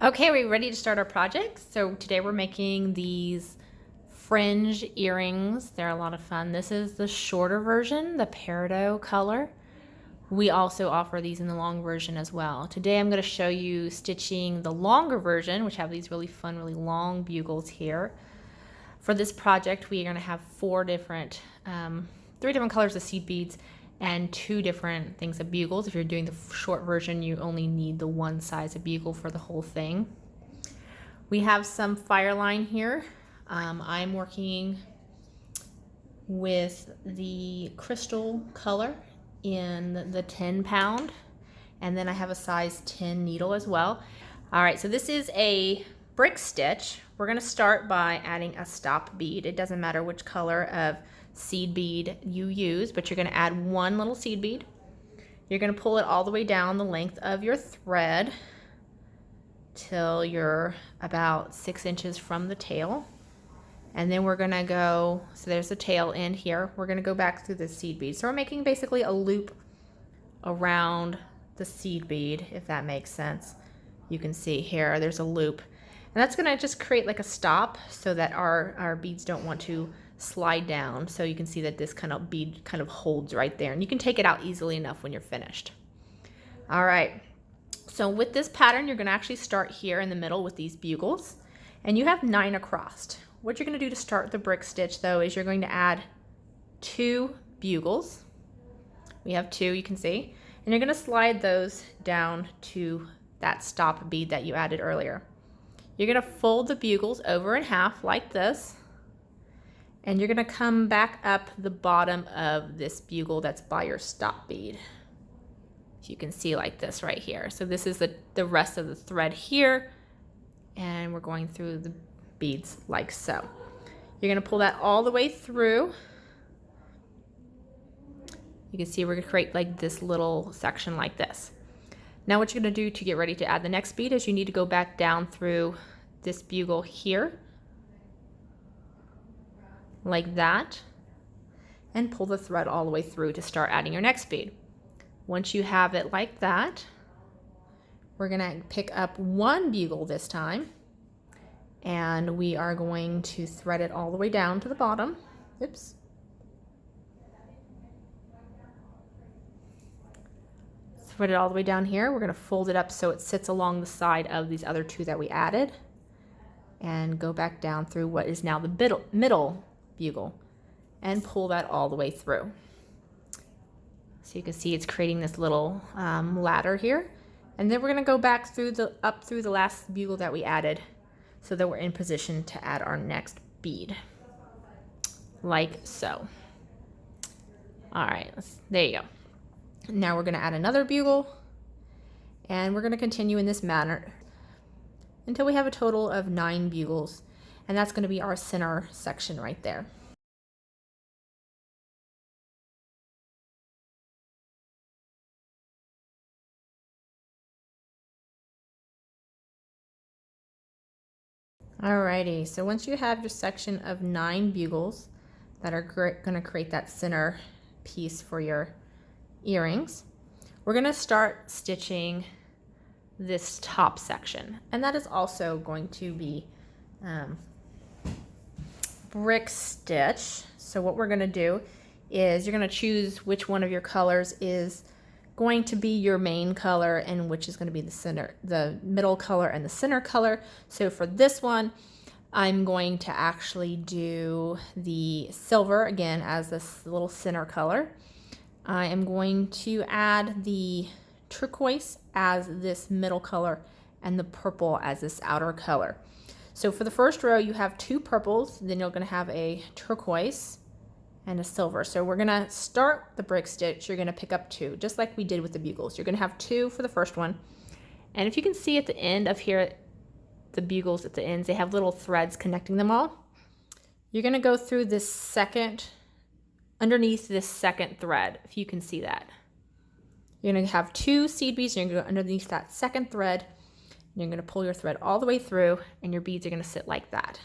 Okay, are we ready to start our project? So today we're making these fringe earrings. They're a lot of fun. This is the shorter version, the peridot color. We also offer these in the long version as well. Today I'm going to show you stitching the longer version, which have these really fun, really long bugles here. For this project, we are going to have three different colors of seed beads and 2 different things of bugles. If you're doing the short version, you only need the one size of bugle for the whole thing. We have some fire line here. I'm working with the crystal color in the 10 pound, and then I have a size 10 needle as well. All right, so this is a brick stitch. We're going to start by adding a stop bead. It doesn't matter which color of seed bead you use, but you're going to add one little seed bead. You're going to pull it all the way down the length of your thread till you're about 6 inches from the tail. And then we're going to go, so there's the tail end here. We're going to go back through the seed bead. So we're making basically a loop around the seed bead, if that makes sense. You can see here, there's a loop. And that's going to just create like a stop so that our beads don't want to slide down. So you can see that this kind of bead kind of holds right there. And you can take it out easily enough when you're finished. All right. So with this pattern, you're going to actually start here in the middle with these bugles. And you have 9 across. What you're going to do to start the brick stitch, though, is you're going to add 2 bugles. We have 2, you can see. And you're going to slide those down to that stop bead that you added earlier. You're going to fold the bugles over in half like this, and you're going to come back up the bottom of this bugle that's by your stop bead. So you can see like this right here. So this is the rest of the thread here, and we're going through the beads like so. You're going to pull that all the way through. You can see we're going to create like this little section like this. Now what you're going to do to get ready to add the next bead is you need to go back down through this bugle here like that and pull the thread all the way through to start adding your next bead. Once you have it like that, we're going to pick up 1 bugle this time, and we are going to thread it all the way down to the bottom. Oops. Thread it all the way down here. We're going to fold it up so it sits along the side of these other 2 that we added, and go back down through what is now the middle bugle and pull that all the way through. So you can see it's creating this little ladder here, and then we're going to go back through up through the last bugle that we added so that we're in position to add our next bead like so. All right, there you go. Now we're going to add another bugle, and we're going to continue in this manner until we have a total of 9 bugles, and that's going to be our center section right there. Alrighty, so once you have your section of 9 bugles that are going to create that center piece for your earrings, we're going to start stitching this top section, and that is also going to be brick stitch. So what we're going to do is you're going to choose which one of your colors is going to be your main color and which is going to be the middle color and the center color. So for this one, I'm going to actually do the silver again as this little center color. I am going to add the turquoise as this middle color and the purple as this outer color. So for the first row, you have 2 purples, then you're going to have a turquoise and a silver. So we're going to start the brick stitch. You're going to pick up 2, just like we did with the bugles. You're going to have 2 for the first one. And if you can see at the end of here, the bugles at the ends, they have little threads connecting them all. You're going to go through this underneath this second thread, if you can see that. You're going to have 2 seed beads, and you're going to go underneath that second thread, and you're going to pull your thread all the way through, and your beads are going to sit like that.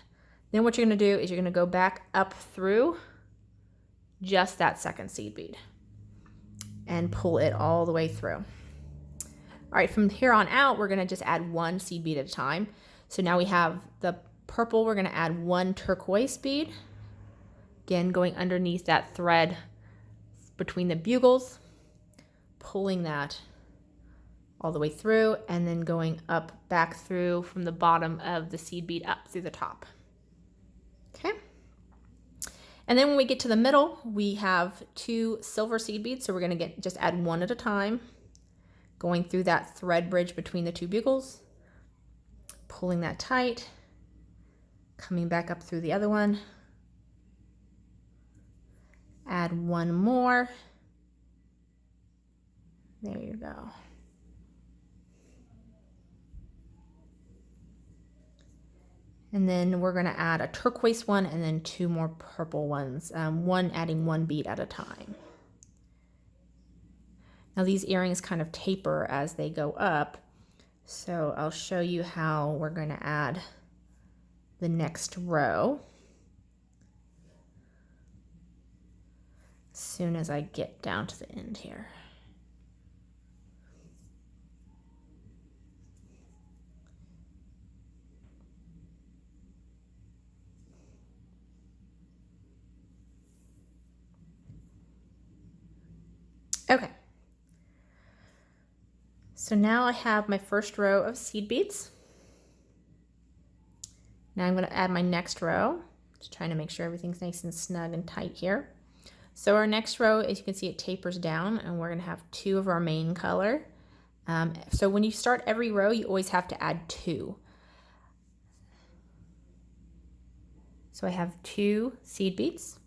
Then what you're going to do is you're going to go back up through just that second seed bead and pull it all the way through. All right, from here on out, we're gonna just add one seed bead at a time. So now we have the purple, we're gonna add one turquoise bead. Again, going underneath that thread between the bugles, pulling that all the way through, and then going up, back through from the bottom of the seed bead up through the top. Okay. And then when we get to the middle, we have 2 silver seed beads. So we're gonna just add one at a time, going through that thread bridge between the 2 bugles, pulling that tight, coming back up through the other one, add one more. There you go. And then we're gonna add a turquoise one and then 2 more purple ones, adding 1 bead at a time. Now these earrings kind of taper as they go up, so I'll show you how we're gonna add the next row as soon as I get down to the end here. Okay, so now I have my first row of seed beads. Now I'm going to add my next row, just trying to make sure everything's nice and snug and tight here. So our next row, as you can see, it tapers down, and we're going to have 2 of our main color. So when you start every row, you always have to add 2. So I have 2 seed beads,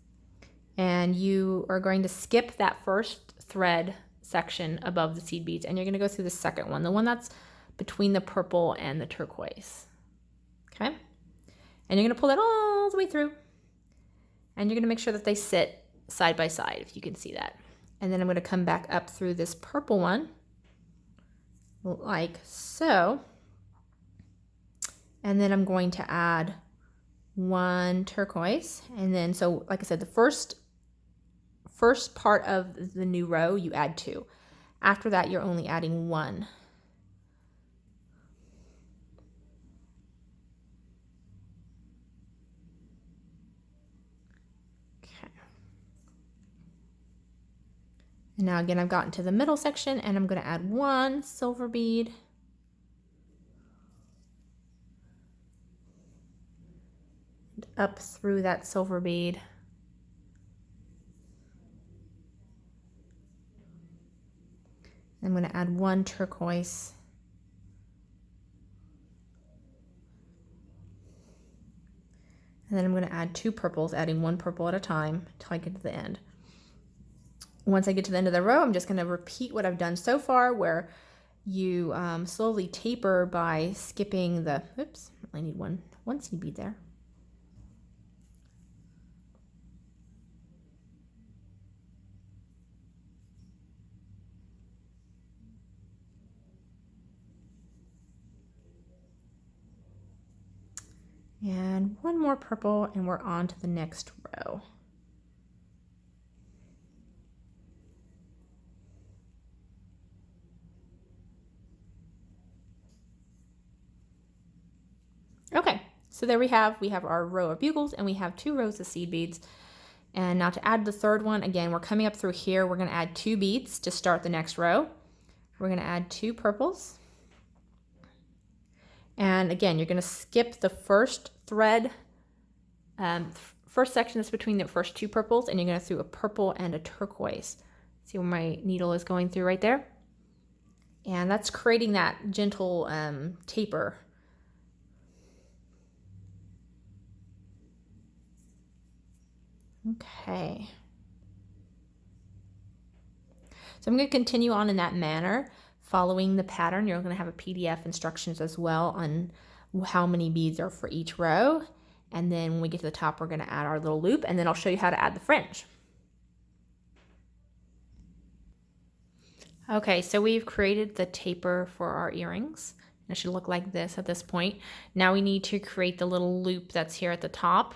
and you are going to skip that first thread section above the seed beads, and you're going to go through the second one, the one that's between the purple and the turquoise. Okay, and you're going to pull that all the way through, and you're going to make sure that they sit side by side, if you can see that. And then I'm going to come back up through this purple one like so, and then I'm going to add 1 turquoise, and then, so like I said, the first part of the new row, you add 2. After that, you're only adding 1. Okay. And now again, I've gotten to the middle section, and I'm going to add 1 silver bead. And up through that silver bead. I'm going to add 1 turquoise. And then I'm going to add 2 purples, adding 1 purple at a time until I get to the end. Once I get to the end of the row, I'm just going to repeat what I've done so far, where you slowly taper by skipping the, oops, I need one seed bead there. And 1 more purple, and we're on to the next row. Okay, so there we have our row of bugles, and we have 2 rows of seed beads. And now to add the third one, again, we're coming up through here. We're going to add 2 beads to start the next row. We're going to add 2 purples. And again, you're going to skip the first thread, first section that's between the first 2 purples, and you're going to do a purple and a turquoise. See where my needle is going through right there? And that's creating that gentle taper. Okay. So I'm going to continue on in that manner, following the pattern. You're going to have a PDF instructions as well on how many beads are for each row. And then when we get to the top, we're going to add our little loop, and then I'll show you how to add the fringe. Okay, so we've created the taper for our earrings. It should look like this at this point. Now we need to create the little loop that's here at the top.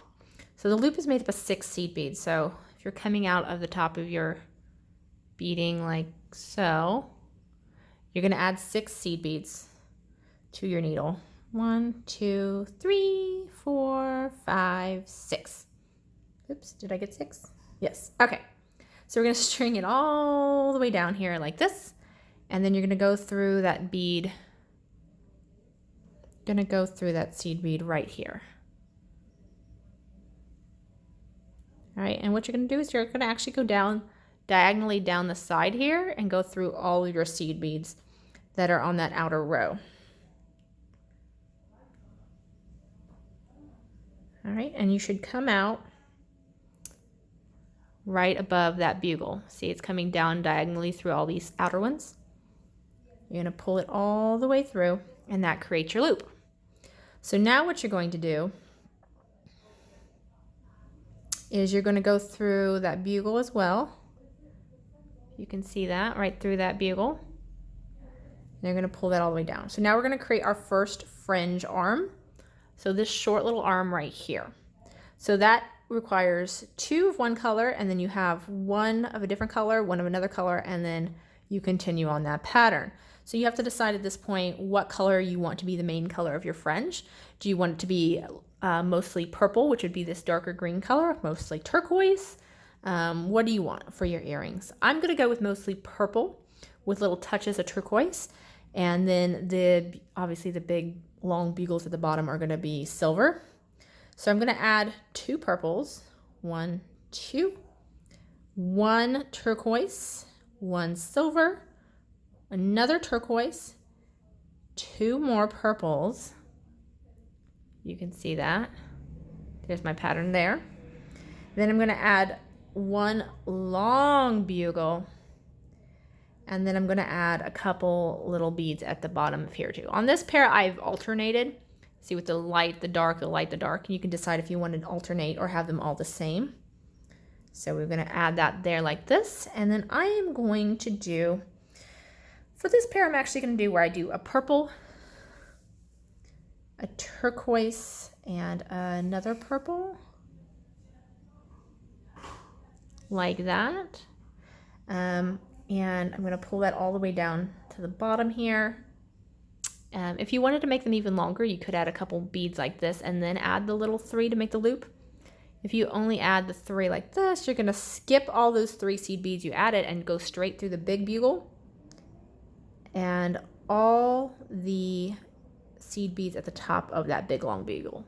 So the loop is made up of 6 seed beads. So if you're coming out of the top of your beading like so, You're going to add 6 seed beads to your needle. 1, 2, 3, 4, 5, 6. Oops, did I get 6? Yes. Okay. So we're going to string it all the way down here like this. And then you're going to go through that bead. Going to go through that seed bead right here. All right, and what you're going to do is you're going to actually go down diagonally down the side here and go through all of your seed beads that are on that outer row. All right, and you should come out right above that bugle. See, it's coming down diagonally through all these outer ones. You're going to pull it all the way through, and that creates your loop. So now what you're going to do is you're going to go through that bugle as well. You can see that right through that bugle. And you're going to pull that all the way down. So now we're going to create our first fringe arm. So this short little arm right here. So that requires 2 of one color, and then you have 1 of a different color, 1 of another color, and then you continue on that pattern. So you have to decide at this point what color you want to be the main color of your fringe. Do you want it to be mostly purple, which would be this darker green color, mostly turquoise? What do you want for your earrings? I'm going to go with mostly purple with little touches of turquoise. And then obviously the big long bugles at the bottom are going to be silver. So I'm going to add 2 purples. 1, 2. 1 turquoise, 1 silver, another turquoise, 2 more purples. You can see that. There's my pattern there. Then I'm going to add 1 long bugle, and then I'm going to add a couple little beads at the bottom of here too. On this pair, I've alternated. See, with the light, the dark, the light, the dark, and you can decide if you want to alternate or have them all the same. So we're going to add that there like this, and then I am going to do, for this pair, I'm actually going to do where I do a purple, a turquoise, and another purple, like that. And I'm going to pull that all the way down to the bottom here. If you wanted to make them even longer, you could add a couple beads like this and then add the little 3 to make the loop. If you only add the 3 like this, you're going to skip all those 3 seed beads you added and go straight through the big bugle. And all the seed beads at the top of that big long bugle.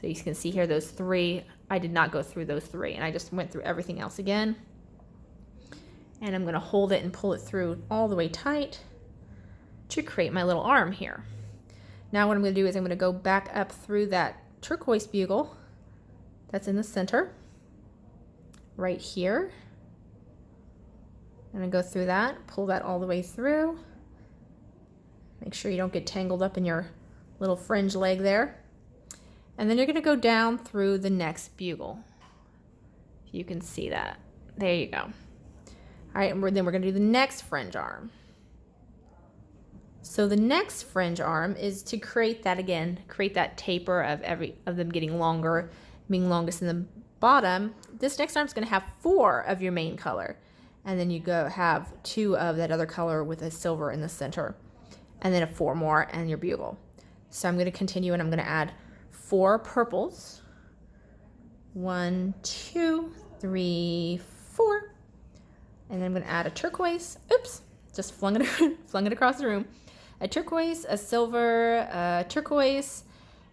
So you can see here those 3, I did not go through those 3, and I just went through everything else again. And I'm going to hold it and pull it through all the way tight to create my little arm here. Now what I'm going to do is I'm going to go back up through that turquoise bugle that's in the center right here. I'm going to go through that, pull that all the way through. Make sure you don't get tangled up in your little fringe leg there. And then you're going to go down through the next bugle. You can see that. There you go. All right, and then we're going to do the next fringe arm. So the next fringe arm is to create that again, create that taper of them getting longer, being longest in the bottom. This next arm is going to have 4 of your main color, and then you go have 2 of that other color with a silver in the center, and then 4 more and your bugle. So I'm going to continue, and I'm going to add 4 purples. 1, 2, 3, 4. And then I'm going to add a turquoise. Oops, just flung it across the room. A turquoise, a silver, a turquoise,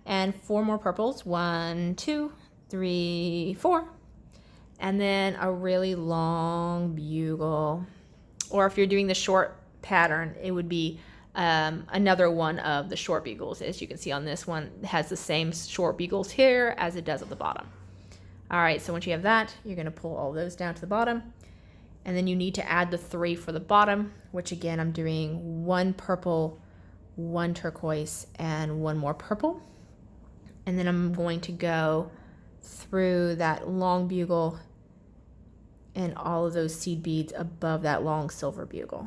and 4 more purples. 1, 2, 3, 4. And then a really long bugle. Or if you're doing the short pattern, it would be another one of the short bugles. As you can see on this one, it has the same short bugles here as it does at the bottom. All right, so once you have that, you're going to pull all those down to the bottom. And then you need to add the 3 for the bottom, which again, I'm doing 1 purple, 1 turquoise, and 1 more purple. And then I'm going to go through that long bugle and all of those seed beads above that long silver bugle.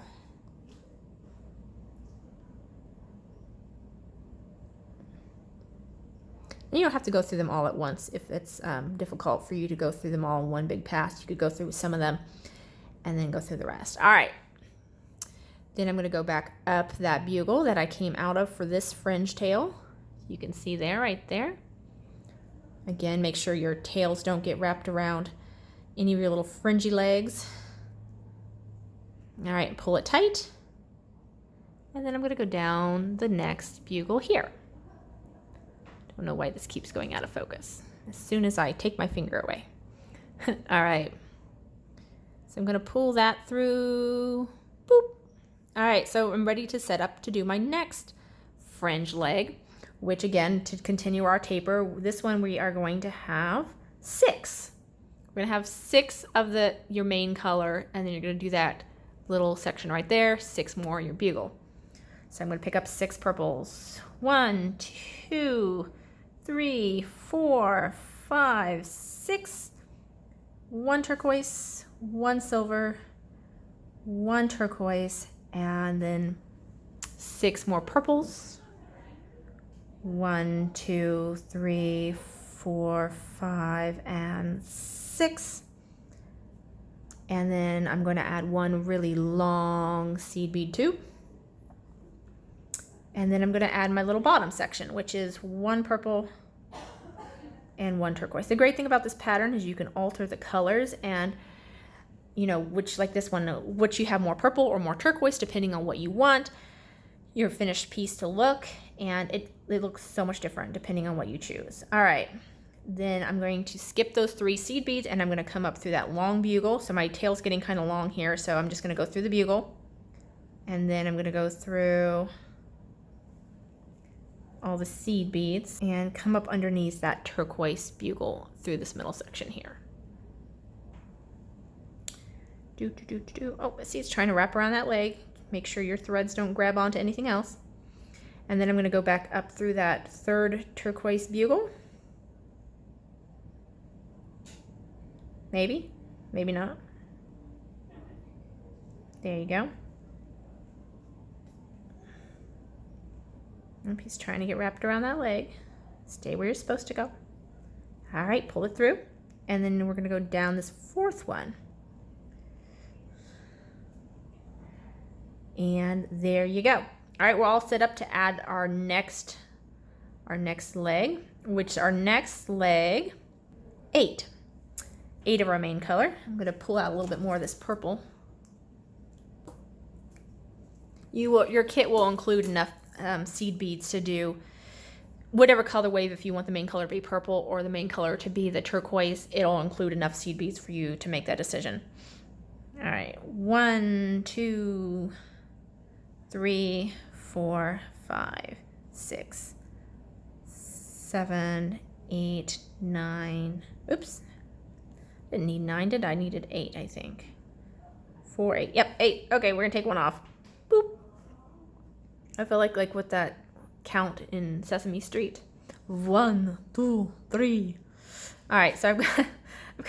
And you don't have to go through them all at once. If it's difficult for you to go through them all in one big pass, you could go through some of them and then go through the rest. All right. Then I'm going to go back up that bugle that I came out of for this fringe tail. You can see there, right there. Again, make sure your tails don't get wrapped around any of your little fringy legs. All right, pull it tight. And then I'm going to go down the next bugle here. Don't know why this keeps going out of focus as soon as I take my finger away. All right. So I'm going to pull that through. Boop. All right, so I'm ready to set up to do my next fringe leg, which again, to continue our taper, this one we are going to have 6. We're going to have 6 of your main color, and then you're going to do that little section right there, 6 more in your bugle. So I'm going to pick up 6 purples. 1, 2, 3, 4, 5, 6. 1 turquoise, 1 silver, 1 turquoise, and then 6 more purples. 1, 2, 3, 4, 5, and 6. And then I'm going to add 1 really long seed bead too. And then I'm going to add my little bottom section, which is 1 purple and 1 turquoise. The great thing about this pattern is you can alter the colors and, you know, which, like this one, which you have more purple or more turquoise, depending on what you want your finished piece to look. And it looks so much different depending on what you choose. All right, then I'm going to skip those 3 seed beads and I'm going to come up through that long bugle. So my tail's getting kind of long here, so I'm just going to go through the bugle. And then I'm going to go through all the seed beads and come up underneath that turquoise bugle through this middle section here. Oh, see, it's trying to wrap around that leg. Make sure your threads don't grab onto anything else. And then I'm going to go back up through that 3rd turquoise bugle. Maybe, maybe not. There you go. Nope, he's trying to get wrapped around that leg. Stay where you're supposed to go. All right, pull it through. And then we're going to go down this 4th one. And there you go. All right, we're all set up to add our next leg, which our next leg, 8 of our main color. I'm going to pull out a little bit more of this purple. Your kit will include enough seed beads to do whatever color wave. If you want the main color to be purple or the main color to be the turquoise, it'll include enough seed beads for you to make that decision. All right, 1, 2, 3, 4, 5, 6, 7, 8, 9. Oops, didn't need 9, did I? Needed 8, I think. 4, 8. Yep, 8. Okay, we're gonna take one off. Boop. I feel like with that count in Sesame Street. 1, 2, 3. All right, so I've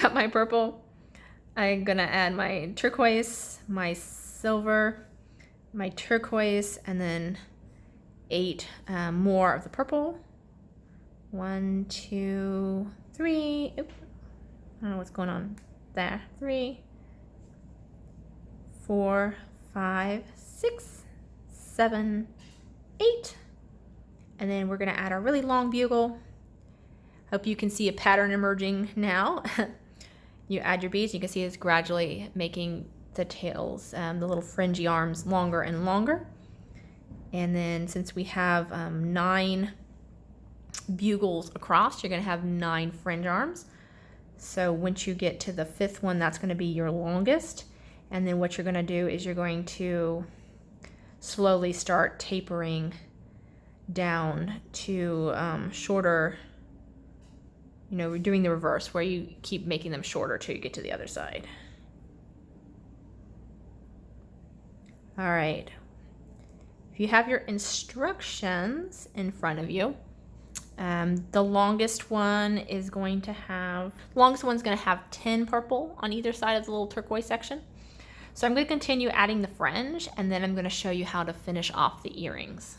got my purple. I'm gonna add my turquoise, my silver, my turquoise, and then 8 more of the purple. 1, 2, 3. Oop. I don't know what's going on there. 3, 4, 5, 6, 7, 8. And then we're going to add our really long bugle. Hope you can see a pattern emerging now. You add your beads, you can see it's gradually making the tails, the little fringy arms, longer and longer. And then since we have 9 bugles across, you're going to have 9 fringe arms. So once you get to the 5th one, that's going to be your longest. And then what you're going to do is you're going to slowly start tapering down to shorter, you know, we're doing the reverse where you keep making them shorter till you get to the other side. All right. If you have your instructions in front of you, the longest one is going to have, 10 purple on either side of the little turquoise section. So I'm going to continue adding the fringe, and then I'm going to show you how to finish off the earrings.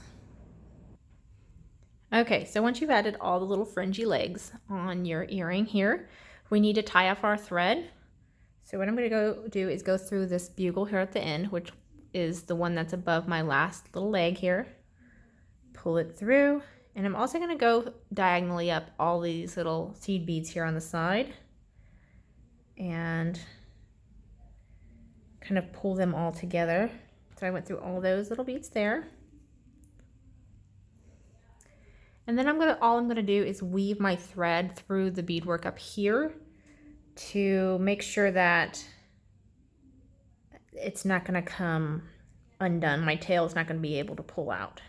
Okay, so once you've added all the little fringy legs on your earring here, we need to tie off our thread. So what I'm going to go do is go through this bugle here at the end, which is the one that's above my last little leg here. Pull it through, and I'm also going to go diagonally up all these little seed beads here on the side and kind of pull them all together. So I went through all those little beads there. And then all I'm gonna do is weave my thread through the beadwork up here to make sure that it's not gonna come undone. My tail is not gonna be able to pull out.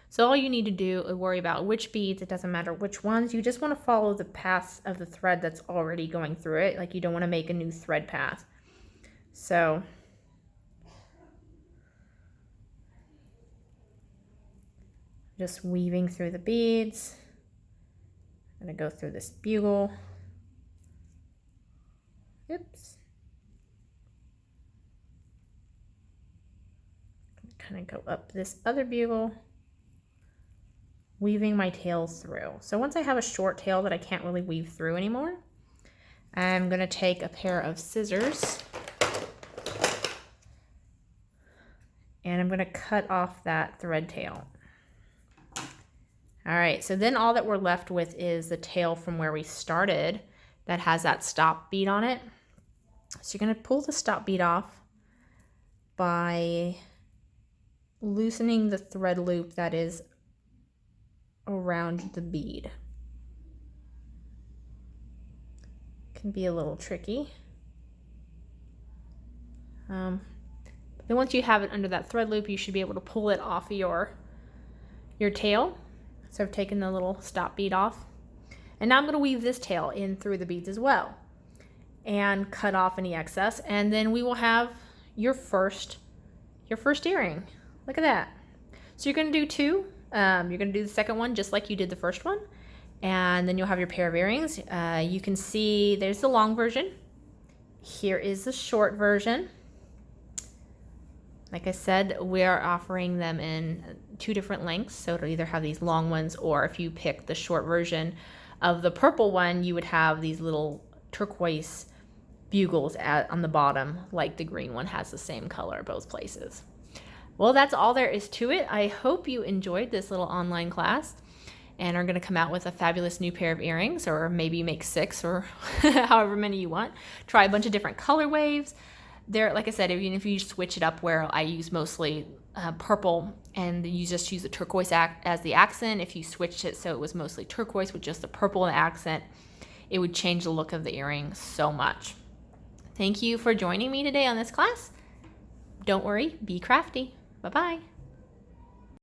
So all you need to do is worry about which beads, it doesn't matter which ones, you just wanna follow the path of the thread that's already going through it. Like, you don't wanna make a new thread path. So just weaving through the beads. I'm gonna go through this bugle. Oops. Kind of go up this other bugle, weaving my tails through. So once I have a short tail that I can't really weave through anymore, I'm gonna take a pair of scissors and I'm gonna cut off that thread tail. All right, so then all that we're left with is the tail from where we started that has that stop bead on it. So you're gonna pull the stop bead off by loosening the thread loop that is around the bead. Can be a little tricky. Then once you have it under that thread loop, you should be able to pull it off your tail. So I've taken the little stop bead off. And now I'm going to weave this tail in through the beads as well and cut off any excess. And then we will have your first earring. Look at that. So you're going to do two. You're going to do the second one just like you did the first one. And then you'll have your pair of earrings. You can see there's the long version. Here is the short version. Like I said, we are offering them in 2 different lengths, so it'll either have these long ones, or if you pick the short version of the purple one, you would have these little turquoise bugles on the bottom, like the green one has the same color both places. Well, that's all there is to it. I hope you enjoyed this little online class and are going to come out with a fabulous new pair of earrings, or maybe make 6 or however many you want. Try a bunch of different color waves. There, like I said, even if you switch it up where I use mostly purple and you just use the turquoise as the accent, if you switched it so it was mostly turquoise with just the purple accent, it would change the look of the earring so much. Thank you for joining me today on this class. Don't worry, be crafty. Bye-bye.